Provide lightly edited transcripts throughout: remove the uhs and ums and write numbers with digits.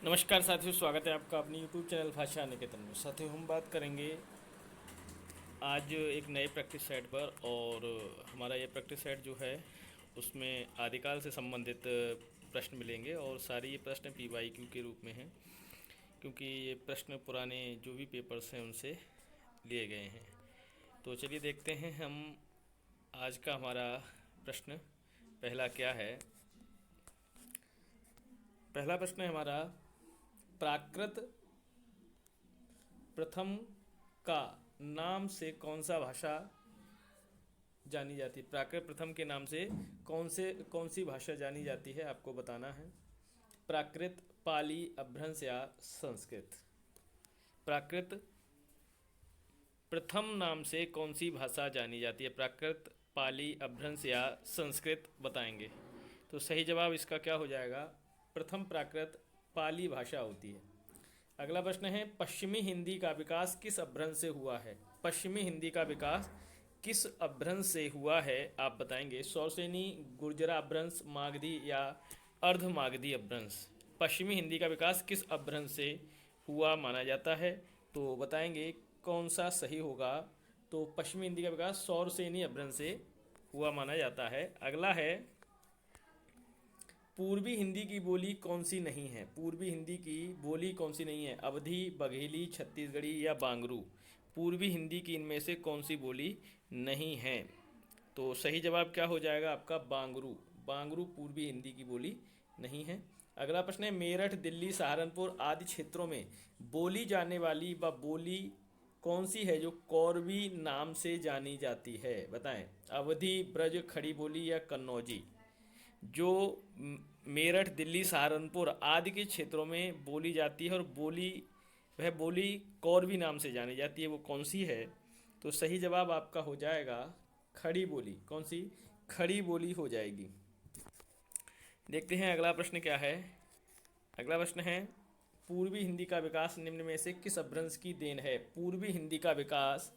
नमस्कार साथियों, स्वागत है आपका अपनी YouTube चैनल भाषा निकेतन में। साथियों, हम बात करेंगे आज एक नए प्रैक्टिस सेट पर। और हमारा ये प्रैक्टिस सेट जो है उसमें आदिकाल से संबंधित प्रश्न मिलेंगे और सारे ये प्रश्न PYQ के रूप में हैं, क्योंकि ये प्रश्न पुराने जो भी पेपर्स हैं उनसे लिए गए हैं। तो चलिए देखते हैं हम आज का हमारा प्रश्न पहला क्या है। पहला प्रश्न है हमारा, प्राकृत प्रथम का नाम से कौन सा भाषा जानी जाती है। प्राकृत प्रथम के नाम से कौन सी भाषा जानी जाती है, आपको बताना है। प्राकृत, पाली, अपभ्रंश या संस्कृत। प्राकृत प्रथम नाम से कौन सी भाषा जानी जाती है, प्राकृत, पाली, अपभ्रंश या संस्कृत बताएंगे। तो सही जवाब इसका क्या हो जाएगा, प्रथम प्राकृत पाली भाषा होती है। अगला प्रश्न है, पश्चिमी हिंदी का विकास किस अपभ्रंश से हुआ है। पश्चिमी हिंदी का विकास किस अपभ्रंश से हुआ है, आप बताएंगे। सौरसेनी, गुर्जरा अपभ्रंश, मागधी या अर्ध मागधी अपभ्रंश। पश्चिमी हिंदी का विकास किस अपभ्रंश से हुआ माना जाता है, तो बताएंगे कौन सा सही होगा। तो पश्चिमी हिंदी का विकास सौरसेनी अपभ्रंश से हुआ माना जाता है। अगला है, पूर्वी हिंदी की बोली कौन सी नहीं है। पूर्वी हिंदी की बोली कौन सी नहीं है, अवधी, बघेली, छत्तीसगढ़ी या बांगरू। पूर्वी हिंदी की इनमें से कौन सी बोली नहीं है, तो सही जवाब क्या हो जाएगा आपका, बांगरू। बांगरू पूर्वी हिंदी की बोली नहीं है। अगला प्रश्न है, मेरठ, दिल्ली, सहारनपुर आदि क्षेत्रों में बोली जाने वाली व बोली कौन सी है जो कौरवी नाम से जानी जाती है, बताएं। अवधी, ब्रज, खड़ी बोली या कन्नौजी। जो मेरठ, दिल्ली, सहारनपुर आदि के क्षेत्रों में बोली जाती है और वह बोली कौरवी नाम से जानी जाती है, वो कौन सी है, तो सही जवाब आपका हो जाएगा खड़ी बोली। कौन सी, खड़ी बोली हो जाएगी। देखते हैं अगला प्रश्न क्या है। अगला प्रश्न है, पूर्वी हिंदी का विकास निम्न में से किस अपभ्रंश की देन है। पूर्वी हिंदी का विकास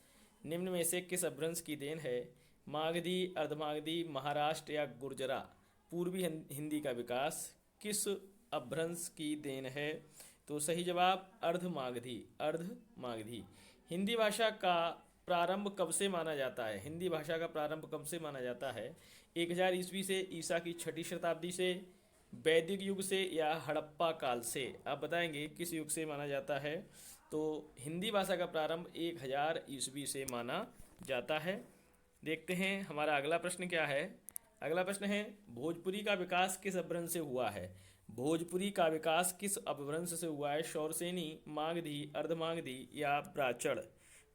निम्न में से किस अपभ्रंश की देन है। मागधी, अर्धमागधी, महाराष्ट्र या गुर्जरा। पूर्वी हिंदी का विकास किस अपभ्रंश की देन है, तो सही जवाब अर्धमागधी। अर्धमागधी। हिंदी भाषा का प्रारंभ कब से माना जाता है। हिंदी भाषा का प्रारंभ कब से माना जाता है। 1000 ईस्वी से, ईसा की 6ठी शताब्दी से, वैदिक युग से या हड़प्पा काल से। आप बताएंगे किस युग से माना जाता है। तो हिंदी भाषा का प्रारंभ 1000 ईस्वी से माना जाता है। देखते हैं हमारा अगला प्रश्न क्या है। अगला प्रश्न है, भोजपुरी का विकास किस अपभ्रंश से हुआ है। भोजपुरी का विकास किस अपभ्रंश से हुआ है। शौरसेनी, मागधी, अर्धमागधी या ब्राह्मण,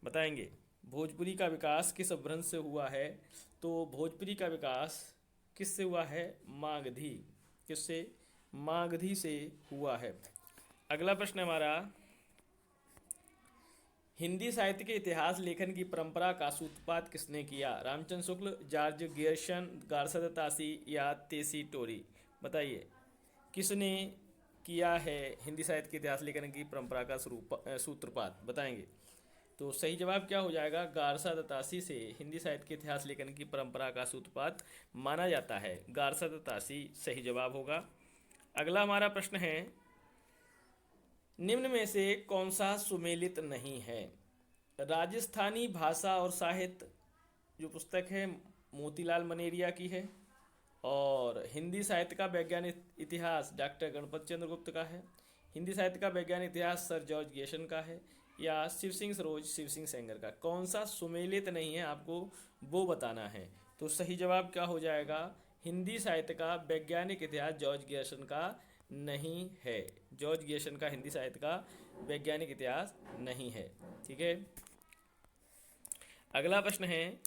बताएंगे। भोजपुरी का विकास किस अपभ्रंश से हुआ है, तो भोजपुरी का विकास किससे हुआ है, मागधी। किससे, मागधी से हुआ है। अगला प्रश्न हमारा, हिंदी साहित्य के इतिहास लेखन की परंपरा का सूत्रपात किसने किया। रामचंद्र शुक्ल, जॉर्ज गियर्शन, गार्सद तासी या तेसी टोरी, बताइए किसने किया है हिंदी साहित्य के इतिहास लेखन की परंपरा का सूत्रपात, बताएंगे। तो सही जवाब क्या हो जाएगा, गारसा दत्तासी से हिंदी साहित्य के इतिहास लेखन की परंपरा का सूत्रपात माना जाता है। गारसा दत्तासी सही जवाब होगा। अगला हमारा प्रश्न है, निम्न में से कौन सा सुमेलित नहीं है। राजस्थानी भाषा और साहित्य जो पुस्तक है मोतीलाल मनेरिया की है, और हिंदी साहित्य का वैज्ञानिक इतिहास डॉक्टर गणपत चंद्र गुप्त का है। हिंदी साहित्य का वैज्ञानिक इतिहास सर जॉर्ज गेशन का है, या शिव सिंह सरोज, शिव सिंह सेंगर का। कौन सा सुमेलित नहीं है, आपको वो बताना है। तो सही जवाब क्या हो जाएगा, हिंदी साहित्य का वैज्ञानिक इतिहास जॉर्ज गेशन का नहीं है। जॉर्ज गेशन का हिंदी साहित्य का वैज्ञानिक इतिहास नहीं है। ठीक है। अगला प्रश्न है,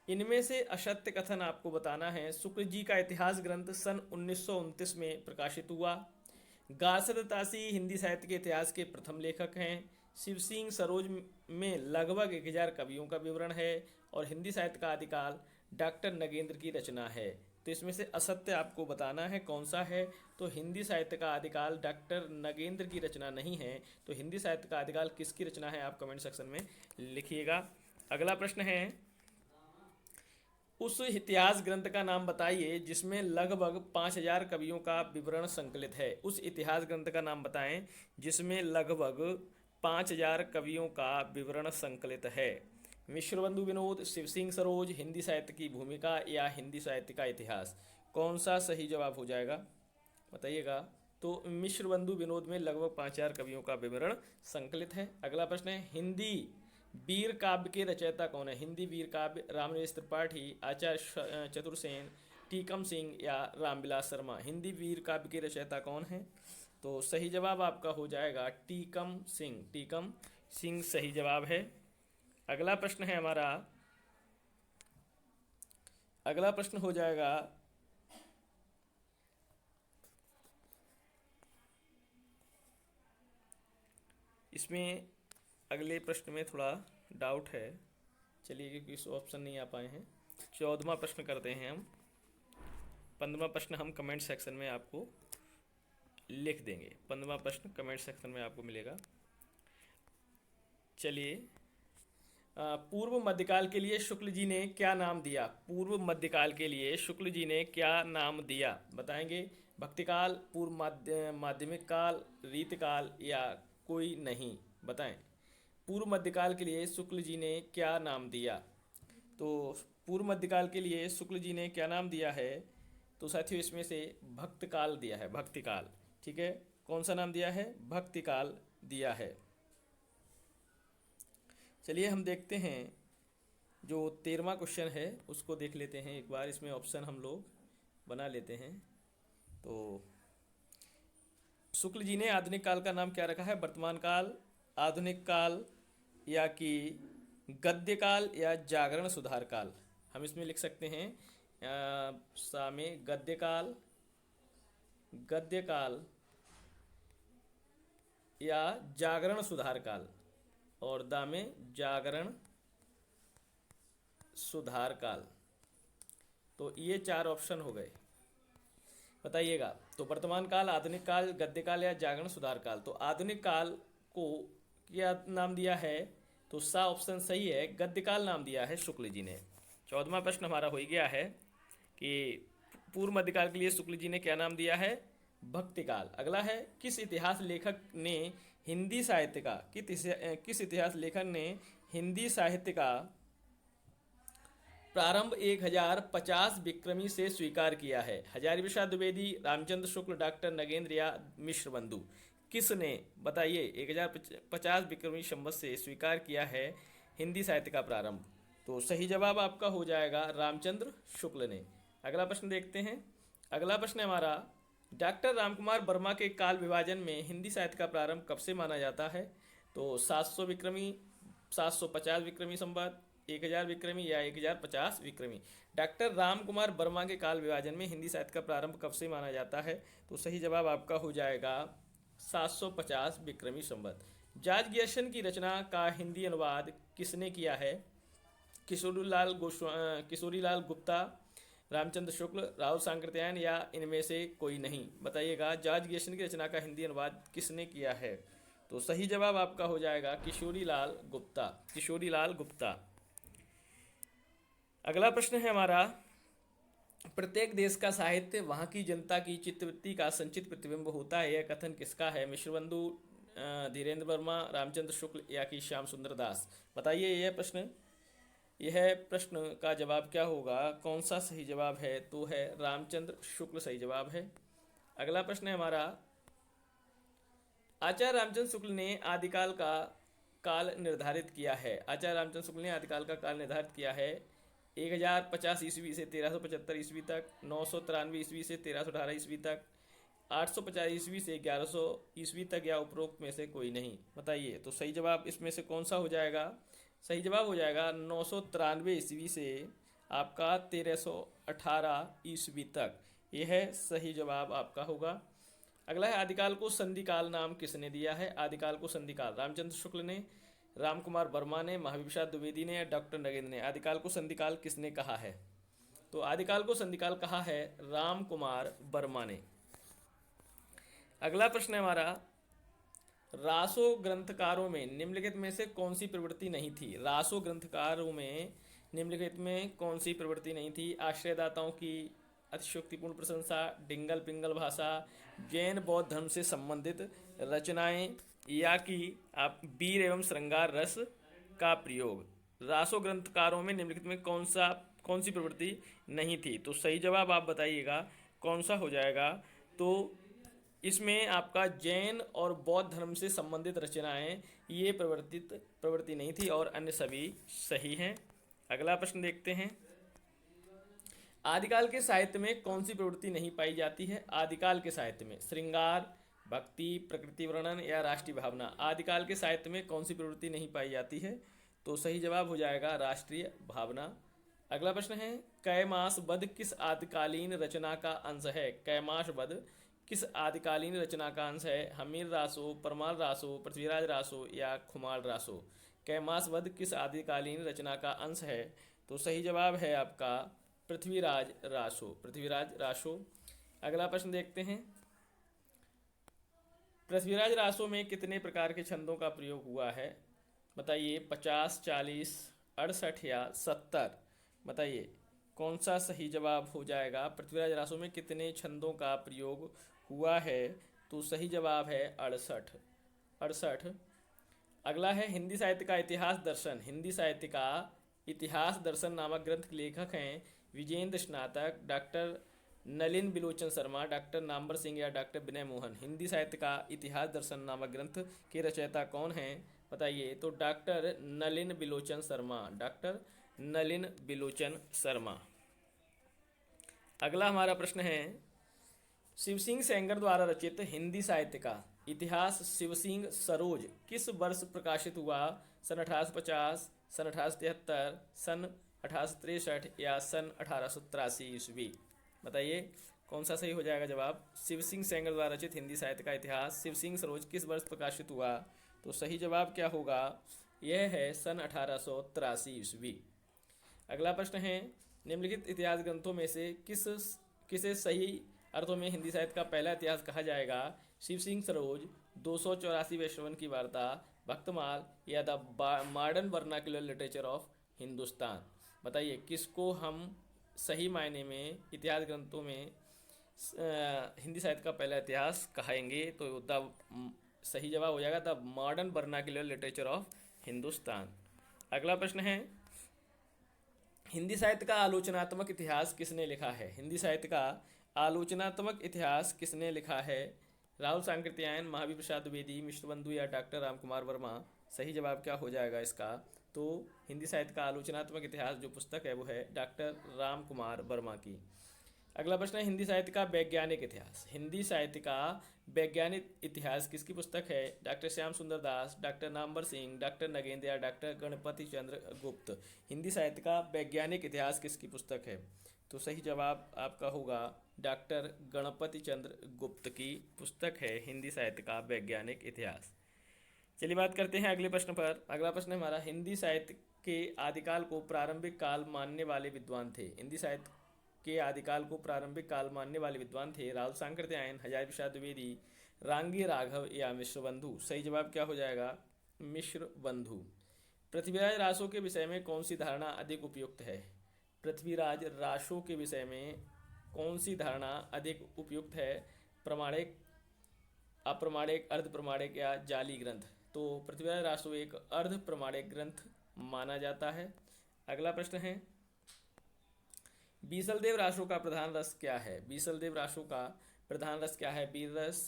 इनमें से असत्य कथन आपको बताना है। शुक्ल जी का इतिहास ग्रंथ सन 1929 में प्रकाशित हुआ। गार्सद तासी हिंदी साहित्य के इतिहास के प्रथम लेखक हैं। शिव सिंह सरोज में लगभग 1000 कवियों का विवरण है, और हिंदी साहित्य का आदिकाल डॉक्टर नगेंद्र की रचना है। तो इसमें से असत्य आपको बताना है कौन सा है। तो हिंदी साहित्य का आदिकाल डॉक्टर नगेंद्र की रचना नहीं है। तो हिंदी साहित्य का आदिकाल किसकी रचना है, आप कमेंट सेक्शन में लिखिएगा। अगला प्रश्न है, उस इतिहास ग्रंथ का नाम बताइए जिसमें लगभग 5,000 कवियों का विवरण संकलित है। उस इतिहास ग्रंथ का नाम बताएं जिसमें लगभग 5,000 कवियों का विवरण संकलित है। मिश्रबंधु विनोद, शिव सिंह सरोज, हिंदी साहित्य की भूमिका या हिंदी साहित्य का इतिहास, कौन सा सही जवाब हो जाएगा बताइएगा। तो मिश्रबंधु विनोद में लगभग 5,000 कवियों का विवरण संकलित है। अगला प्रश्न है, हिंदी वीर काव्य के रचयिता कौन है। हिंदी वीर काव्य रामनिवास त्रिपाठी, आचार्य चतुर्सेन, टीकम सिंह या रामविलास शर्मा। हिंदी वीर काव्य के रचयिता कौन है। तो सही जवाब आपका हो जाएगा टीकम सिंह। टीकम सिंह सही जवाब है। अगला प्रश्न है हमारा, अगला प्रश्न हो जाएगा, इसमें अगले प्रश्न में थोड़ा डाउट है, चलिए क्योंकि इस ऑप्शन नहीं आ पाए हैं। 14वां प्रश्न करते हैं हम। 15वां प्रश्न हम कमेंट सेक्शन में आपको लिख देंगे। 15वां प्रश्न कमेंट सेक्शन में आपको मिलेगा। चलिए, पूर्व मध्यकाल के लिए शुक्ल जी ने क्या नाम दिया। पूर्व मध्यकाल के लिए शुक्ल जी ने क्या नाम दिया बताएंगे। भक्तिकाल, पूर्व माध्यमिक काल, रीतकाल या कोई नहीं, बताएं। पूर्व मध्यकाल के लिए शुक्ल जी ने क्या नाम दिया। तो पूर्व मध्यकाल के लिए शुक्ल जी ने क्या नाम दिया है, तो साथियों इसमें से भक्तकाल दिया है। भक्तिकाल, ठीक है। कौन सा नाम दिया है, भक्तिकाल दिया है। चलिए हम देखते हैं, जो 13वां क्वेश्चन है उसको देख लेते हैं एक बार। इसमें ऑप्शन हम लोग बना लेते हैं। तो शुक्ल जी ने आधुनिक काल का नाम क्या रखा है। वर्तमान काल, आधुनिक काल या कि गद्य काल या जागरण सुधार काल। हम इसमें लिख सकते हैं सामे गद्य काल, गद्य काल या जागरण सुधार काल, और दामे जागरण सुधार काल। तो ये 4 ऑप्शन हो गए, बताइएगा। तो वर्तमान काल, आधुनिक काल, गद्य काल या जागरण सुधार काल। तो आधुनिक काल को क्या नाम दिया है, तो सा ऑप्शन सही है, गद्य काल नाम दिया है शुक्ल जी ने। 14वां प्रश्न हमारा हो गया है कि पूर्व मध्यकाल के लिए शुक्ल जी ने क्या नाम दिया है, भक्तिकाल। अगला है, किस इतिहास लेखक ने हिंदी साहित्य का, किस इतिहास लेखक ने हिंदी साहित्य का प्रारंभ 1050 विक्रमी से स्वीकार किया है। हजारी प्रसाद द्विवेदी, रामचंद्र शुक्ल, डॉक्टर नगेंद्र या मिश्रबंधु। किसने, बताइए, 1050 विक्रमी संवत से स्वीकार किया है हिंदी साहित्य का प्रारंभ। तो सही जवाब आपका हो जाएगा रामचंद्र शुक्ल ने। अगला प्रश्न देखते हैं। अगला प्रश्न है हमारा, डॉक्टर रामकुमार वर्मा के काल विभाजन में हिंदी साहित्य का प्रारंभ कब से माना जाता है। तो 700 विक्रमी, 750 विक्रमी संवत, 1000 विक्रमी या 1050 विक्रमी। डॉक्टर रामकुमार वर्मा के काल विभाजन में हिंदी साहित्य का प्रारंभ कब से माना जाता है। तो सही जवाब आपका हो जाएगा 750 विक्रमी संवत। जॉर्ज ग्यसन की रचना का हिंदी अनुवाद किसने किया है। किशोरीलाल गुप्ता, रामचंद्र शुक्ल, राहुल सांकृत्यायन या इनमें से कोई नहीं, बताइएगा। जॉर्ज ग्यसन की रचना का हिंदी अनुवाद किसने किया है। तो सही जवाब आपका हो जाएगा किशोरीलाल गुप्ता। किशोरीलाल गुप्ता। अगला प्रश्न है हमारा, प्रत्येक देश का साहित्य वहाँ की जनता की चित्तवृत्ति का संचित प्रतिबिंब होता है, यह कथन किसका है। मिश्रबंधु, धीरेन्द्र वर्मा, रामचंद्र शुक्ल या कि श्याम सुंदर दास, बताइए। यह प्रश्न का जवाब क्या होगा, कौन सा सही जवाब है। तो है रामचंद्र शुक्ल सही जवाब है। अगला प्रश्न है हमारा, आचार्य रामचंद्र शुक्ल ने आदिकाल का काल निर्धारित किया है। आचार्य रामचंद्र शुक्ल ने आदिकाल का काल निर्धारित किया है 1050 ईस्वी से 1375 ईस्वी तक, 993 ईस्वी से 1318 ईस्वी तक, 850 ईस्वी से 1100 ईस्वी तक या उपरोक्त में से कोई नहीं, बताइए। तो सही जवाब इसमें से कौन सा हो जाएगा। सही जवाब हो जाएगा 993 ईस्वी से आपका 1318 ईस्वी तक, यह सही जवाब आपका होगा। अगला है, आदिकाल को संधिकाल नाम किसने दिया है। आदिकाल को संधिकाल रामचंद्र शुक्ल ने, रामकुमार वर्मा ने, महावीर प्रसाद द्विवेदी ने या डॉक्टर नगेंद्र ने। आदिकाल को संधिकाल किसने कहा है। तो आदिकाल को संधिकाल कहा है रामकुमार वर्मा ने। अगला प्रश्न है हमारा, रासो ग्रंथकारों में निम्नलिखित में से कौन सी प्रवृत्ति नहीं थी। रासो ग्रंथकारों में निम्नलिखित में कौन सी प्रवृत्ति नहीं थी? आश्रयदाताओं की अतिशयोक्तिपूर्ण प्रशंसा, डिंगल पिंगल भाषा, जैन बौद्ध धर्म से संबंधित रचनाएं, या कि आप वीर एवं श्रृंगार रस का प्रयोग। रासो ग्रंथकारों में निम्नलिखित में कौन सी प्रवृत्ति नहीं थी? तो सही जवाब आप बताइएगा कौन सा हो जाएगा। तो इसमें आपका जैन और बौद्ध धर्म से संबंधित रचनाएं, ये प्रवृत्ति नहीं थी और अन्य सभी सही हैं। अगला प्रश्न देखते हैं। आदिकाल के साहित्य में कौन सी प्रवृत्ति नहीं पाई जाती है? आदिकाल के साहित्य में श्रृंगार, भक्ति, प्रकृति वर्णन या राष्ट्रीय भावना। आदिकाल के साहित्य में कौन सी प्रवृत्ति नहीं पाई जाती है? तो सही जवाब हो जाएगा राष्ट्रीय भावना। अगला प्रश्न है, कैमास वध किस आदिकालीन रचना का अंश है? कैमास वध किस आदिकालीन रचना का अंश है? हमीर रासो, परमाल रासो, पृथ्वीराज रासो या खुमाल रासो। कैमास वध किस आदिकालीन रचना का अंश है? तो सही जवाब है आपका पृथ्वीराज रासो, पृथ्वीराज रासो। अगला प्रश्न देखते हैं। पृथ्वीराज रासो में कितने प्रकार के छंदों का प्रयोग हुआ है? बताइए, 50, 40, 68 या 70। बताइए कौन सा सही जवाब हो जाएगा? पृथ्वीराज रासो में कितने छंदों का प्रयोग हुआ है? तो सही जवाब है 68। अगला है, हिंदी साहित्य का इतिहास दर्शन। हिंदी साहित्य का इतिहास दर्शन नामक ग्रंथ के लेखक हैं विजेंद्र स्नातक, डॉक्टर नलिन बिलोचन शर्मा, डॉक्टर नामवर सिंह या डॉक्टर विनय मोहन। हिंदी साहित्य का इतिहास दर्शन नामक ग्रंथ के रचयिता कौन हैं? बताइए। तो डॉक्टर नलिन बिलोचन शर्मा, डॉक्टर नलिन बिलोचन शर्मा। अगला हमारा प्रश्न है, शिवसिंह सेंगर द्वारा रचित हिंदी साहित्य का इतिहास शिवसिंह सरोज किस वर्ष प्रकाशित हुआ? सन 1850, सन 1873, सन 1863 या सन 1883 ईस्वी। बताइए कौन सा सही हो जाएगा जवाब? शिवसिंह सेंगर द्वारा रचित हिंदी साहित्य का इतिहास शिवसिंह सरोज किस वर्ष प्रकाशित हुआ? तो सही जवाब क्या होगा? यह है सन 1883 ईस्वी। अगला प्रश्न है, निम्नलिखित इतिहास ग्रंथों में से किसे सही अर्थों में हिंदी साहित्य का पहला इतिहास कहा जाएगा? शिवसिंह सरोज, 284 वैश्रवन की वार्ता, भक्तमाल या the modern vernacular literature of Hindustan. बताइए किसको हम सही मायने में इतिहास ग्रंथों में हिंदी साहित्य का पहला इतिहास कहेंगे? तो द सही जवाब हो जाएगा the modern vernacular literature of Hindustan. अगला प्रश्न है, हिंदी साहित्य का आलोचनात्मक इतिहास किसने लिखा है? हिंदी साहित्य का आलोचनात्मक इतिहास किसने लिखा है? राहुल सांकृत्यायन, महावीर प्रसाद द्विवेदी, मिश्र बंधु या डॉक्टर रामकुमार वर्मा। सही जवाब क्या हो जाएगा इसका? तो हिंदी साहित्य का आलोचनात्मक इतिहास जो पुस्तक है वो है डॉक्टर रामकुमार वर्मा की। अगला प्रश्न है, हिंदी साहित्य का वैज्ञानिक इतिहास। हिंदी साहित्य का वैज्ञानिक इतिहास किसकी पुस्तक है? डॉक्टर श्याम सुंदर दास, डॉक्टर नामवर सिंह, डॉक्टर नगेंद्र या डॉक्टर गणपति चंद्र गुप्त। हिंदी साहित्य का वैज्ञानिक इतिहास किसकी पुस्तक है? तो सही जवाब आपका होगा डॉक्टर गणपति चंद्र गुप्त की पुस्तक है हिंदी साहित्य का वैज्ञानिक इतिहास। चलिए बात करते हैं अगले प्रश्न पर। अगला प्रश्न है हमारा, हिंदी साहित्य के आदिकाल को प्रारंभिक काल मानने वाले विद्वान थे। हिंदी साहित्य के आदिकाल को प्रारंभिक काल मानने वाले विद्वान थे राहुल सांकृत्यायन, हजारी प्रसाद द्विवेदी, रांगी राघव या मिश्र बंधु। सही जवाब क्या हो जाएगा? मिश्र बंधु। पृथ्वीराज रासो के विषय में कौन सी धारणा अधिक उपयुक्त है? पृथ्वीराज रासो के विषय में कौन सी धारणा अधिक उपयुक्त है? प्रमाणिक, अप्रमाणिक, अर्ध प्रमाणिक या जाली ग्रंथ। तो पृथ्वीराज रासो एक अर्ध प्रमाणिक ग्रंथ माना जाता है। अगला प्रश्न है, बीसलदेव रासो का प्रधान रस क्या है? बीसलदेव रासो का प्रधान रस क्या है? वीर रस,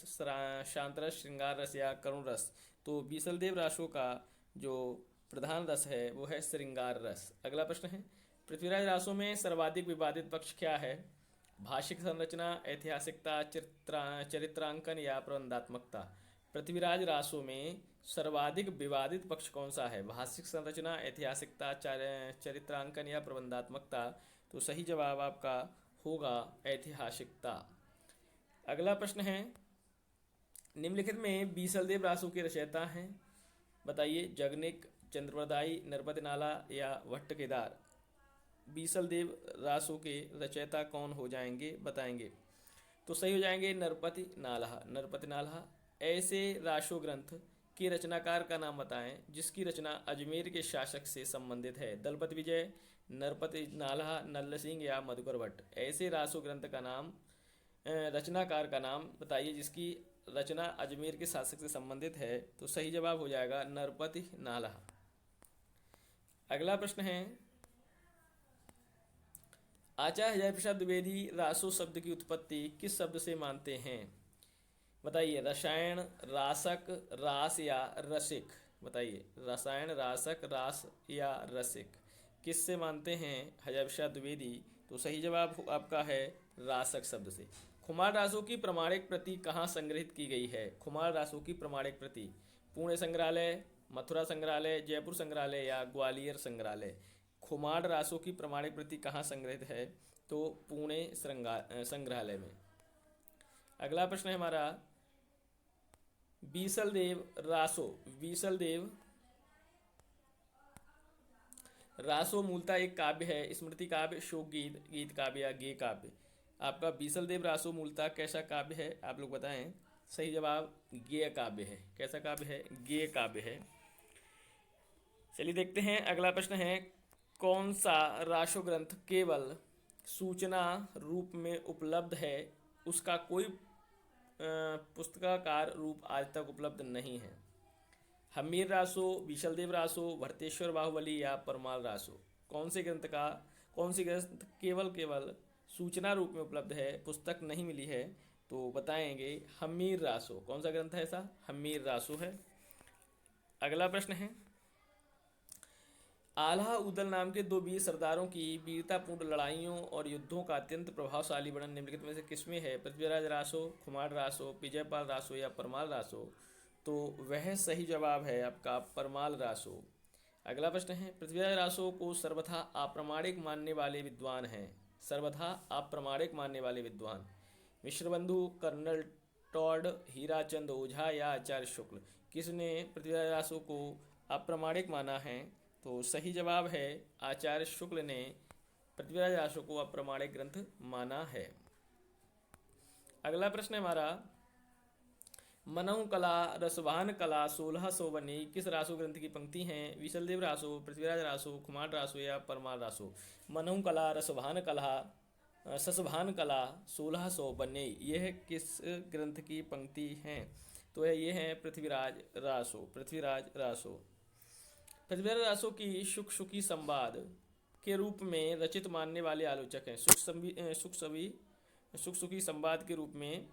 शांत रस, श्रृंगार रस या करुण रस। तो बीसलदेव रासो का जो प्रधान रस है वो है श्रृंगार रस। अगला प्रश्न है, पृथ्वीराज रासो में सर्वाधिक विवादित पक्ष क्या है? भाषिक संरचना, ऐतिहासिकता, चरित्रांकन या प्रबंधात्मकता। पृथ्वीराज रासो में सर्वाधिक विवादित पक्ष कौन सा है? भाषिक संरचना, ऐतिहासिकता, चरित्रांकन या प्रबंधात्मकता। तो सही जवाब आपका होगा ऐतिहासिकता। अगला प्रश्न है, निम्नलिखित में बीसलदेव रासो के रचयिता हैं। बताइए, जगनिक, चंद्रप्रदायी, नरपति नाला या भट्ट केदार। बीसलदेव रासो के रचयिता कौन हो जाएंगे? बताएंगे। तो सही हो जाएंगे नरपति नाला, नरपति नाला। ऐसे रासो ग्रंथ के रचनाकार का नाम बताएं जिसकी रचना अजमेर के शासक से संबंधित है। दलपत विजय, नरपति नाल्हा, नल्ल सिंह या मधुकर भट्ट। ऐसे रासो ग्रंथ का नाम रचनाकार का नाम बताइए जिसकी रचना अजमेर के शासक से संबंधित है। तो सही जवाब हो जाएगा नरपति नाल्हा। अगला प्रश्न है, आचार्य हजारी प्रसाद द्विवेदी रासो शब्द की उत्पत्ति किस शब्द से मानते हैं? बताइए, रसायन, रासक, रास या रसिक। बताइए, रसायन, रासक, रास या रसिक, किससे मानते हैं हजारी प्रसाद द्विवेदी? तो सही जवाब आपका है रासक शब्द से। खुमार रासों की प्रमाणिक प्रति कहाँ संग्रहित की गई है? खुमार रासों की प्रमाणिक प्रति पुणे संग्रहालय, मथुरा संग्रहालय, जयपुर संग्रहालय या ग्वालियर संग्रहालय। खुमार रासों की प्रमाणिक प्रति कहाँ संग्रहित है? तो पुणे संग्रहालय में। अगला प्रश्न है हमारा, बीसल देव रासो, बीसल देव रासो मूलतः एक काव्य है, स्मृति काव्य, शोक गीत, गीत काव्य या गेय काव्य। आपका बीसल देव रासो मूलतः कैसा काव्य है? आप लोग बताएं। सही जवाब गेय काव्य है। कैसा काव्य है? गेय काव्य है। चलिए देखते हैं अगला प्रश्न है, कौन सा रासो ग्रंथ केवल सूचना रूप में उपलब्ध है, उसका कोई पुस्तकाकार रूप आज तक उपलब्ध नहीं है? हमीर रासो, बीसलदेव रासो, भरतेश्वर बाहुबली या परमाल रासो। कौन सी ग्रंथ केवल सूचना रूप में उपलब्ध है, पुस्तक नहीं मिली है? तो बताएंगे हमीर रासो। कौन सा ग्रंथ है ऐसा? हमीर रासो है। अगला प्रश्न है, आल्हा उदल नाम के दो वीर सरदारों की वीरतापूर्ण लड़ाइयों और युद्धों का अत्यंत प्रभावशाली वर्णन निम्नलिखित में से किसमें है? पृथ्वीराज रासो, खुमार रासो, विजयपाल रासो या परमाल रासो। तो वह सही जवाब है आपका परमाल रासो। अगला प्रश्न है, पृथ्वीराज रासो को सर्वथा अप्रामाणिक मानने वाले विद्वान हैं। सर्वथा अप्रामाणिक मानने वाले विद्वान मिश्रबंधु, कर्नल टॉड, हीराचंद ओझा या आचार्य शुक्ल। किसने पृथ्वीराज रासो को अप्रामाणिक माना है? तो सही जवाब है आचार्य शुक्ल ने पृथ्वीराज रासो को अप्रामाणिक ग्रंथ माना है। अगला प्रश्न है हमारा, मनहु कला रसवाहन कला 1600 बनी किस रासो ग्रंथ की पंक्ति हैं? विशलदेव रासो, पृथ्वीराज रासो, खुमार रासो या परमाल रासो। मनहु कला रसवाहन कला ससवाहन कला 1600 बने, यह किस ग्रंथ की पंक्ति हैं? तो ये है पृथ्वीराज रासो। पृथ्वीराज रासो। पृथ्वीराज रासो की शुक शुकी संवाद के रूप में रचित मानने वाले आलोचक हैं। शुक शुकी संवाद के रूप में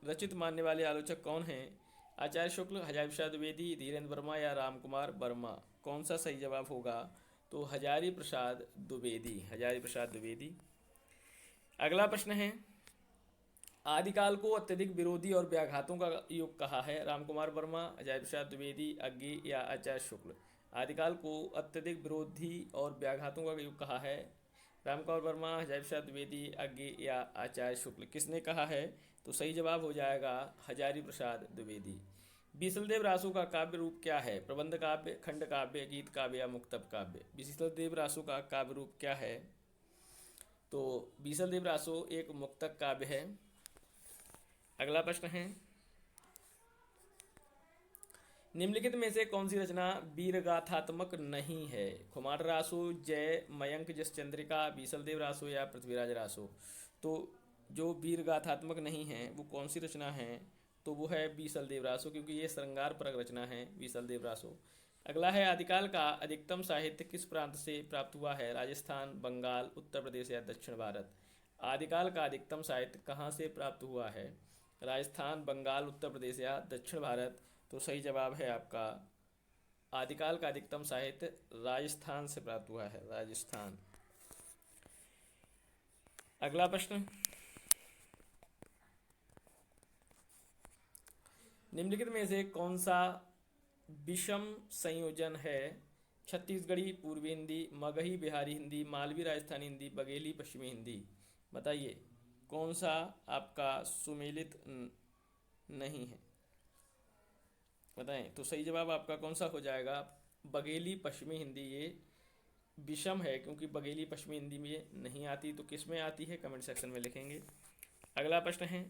रचित मानने वाले आलोचक कौन हैं? आचार्य शुक्ल, हजारी प्रसाद द्विवेदी, धीरेन्द्र वर्मा या रामकुमार वर्मा। कौन सा सही जवाब होगा? तो हजारी प्रसाद द्विवेदी। हजारी प्रसाद द्विवेदी। अगला प्रश्न है, आदिकाल को अत्यधिक विरोधी और व्याघातों का युग कहा है। रामकुमार वर्मा, हजारी प्रसाद द्विवेदी, अज्ञे या आचार्य शुक्ल। आदिकाल को अत्यधिक विरोधी और व्याघातों का युग कहा है। रामकुमार वर्मा, हजारी प्रसाद द्विवेदी, अज्ञे या आचार्य शुक्ल। किसने कहा है? तो सही जवाब हो जाएगा हजारी प्रसाद द्विवेदी। बीसलदेव रासो का काव्य रूप क्या है? प्रबंध काव्य, खंड काव्य, गीत काव्य या मुक्तक काव्य। बीसलदेव रासो का काव्य रूप क्या है? तो बीसलदेव रासो एक मुक्तक काव्य है। अगला प्रश्न है, निम्नलिखित में से कौन सी रचना वीरगाथात्मक नहीं है? खुमार रासो, जय, मयंक जस चंद्रिका, बीसलदेव रासो या पृथ्वीराज रासो। तो जो वीरगाथात्मक नहीं है वो कौन सी रचना है? तो वो है बीसलदेव रासो, क्योंकि ये श्रृंगार परक रचना है बीसलदेव रासो। अगला है, आदिकाल का अधिकतम साहित्य किस प्रांत से प्राप्त हुआ है? राजस्थान, बंगाल, उत्तर प्रदेश या दक्षिण भारत। आदिकाल का अधिकतम साहित्य कहाँ से प्राप्त हुआ है? राजस्थान, बंगाल, उत्तर प्रदेश या दक्षिण भारत। तो सही जवाब है आपका आदिकाल का अधिकतम साहित्य राजस्थान से प्राप्त हुआ है। राजस्थान। अगला प्रश्न, निम्नलिखित में से कौन सा विषम संयोजन है? छत्तीसगढ़ी पूर्वी हिंदी, मगही बिहारी हिंदी, मालवी राजस्थानी हिंदी, बघेली पश्चिमी हिंदी। बताइए कौन सा आपका सुमेलित नहीं है? बताएं। तो सही जवाब आपका कौन सा हो जाएगा? बघेली पश्चिमी हिंदी। ये विषम है क्योंकि बघेली पश्चिमी हिंदी में नहीं आती। तो किस में आती है? कमेंट सेक्शन में लिखेंगे। अगला प्रश्न है,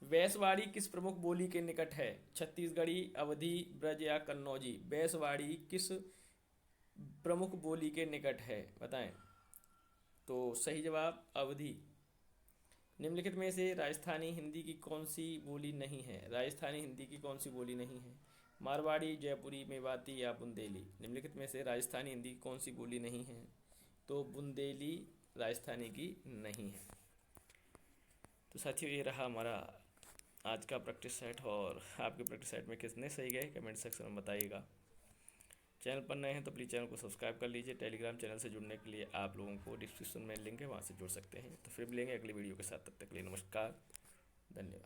बैसवाड़ी किस प्रमुख बोली के निकट है? छत्तीसगढ़ी, अवधी, ब्रज या कन्नौजी। बैसवाड़ी किस प्रमुख बोली के निकट है, बताएं। तो सही जवाब अवधी। निम्नलिखित में से राजस्थानी हिंदी की कौन सी बोली नहीं है? राजस्थानी हिंदी की कौन सी बोली नहीं है? मारवाड़ी, जयपुरी, मेवाती या बुंदेली? निम्नलिखित में से राजस्थानी हिंदी की कौन सी बोली नहीं है? तो बुंदेली राजस्थानी की नहीं है। तो साथियों, ये रहा हमारा आज का प्रैक्टिस सेट। और आपके प्रैक्टिस सेट में कितने सही गए कमेंट सेक्शन में बताइएगा। चैनल पर नए हैं तो प्लीज़ चैनल को सब्सक्राइब कर लीजिए। टेलीग्राम चैनल से जुड़ने के लिए आप लोगों को डिस्क्रिप्शन में लिंक है, वहाँ से जुड़ सकते हैं। तो फिर मिलेंगे अगली वीडियो के साथ, तब तक के लिए नमस्कार, धन्यवाद।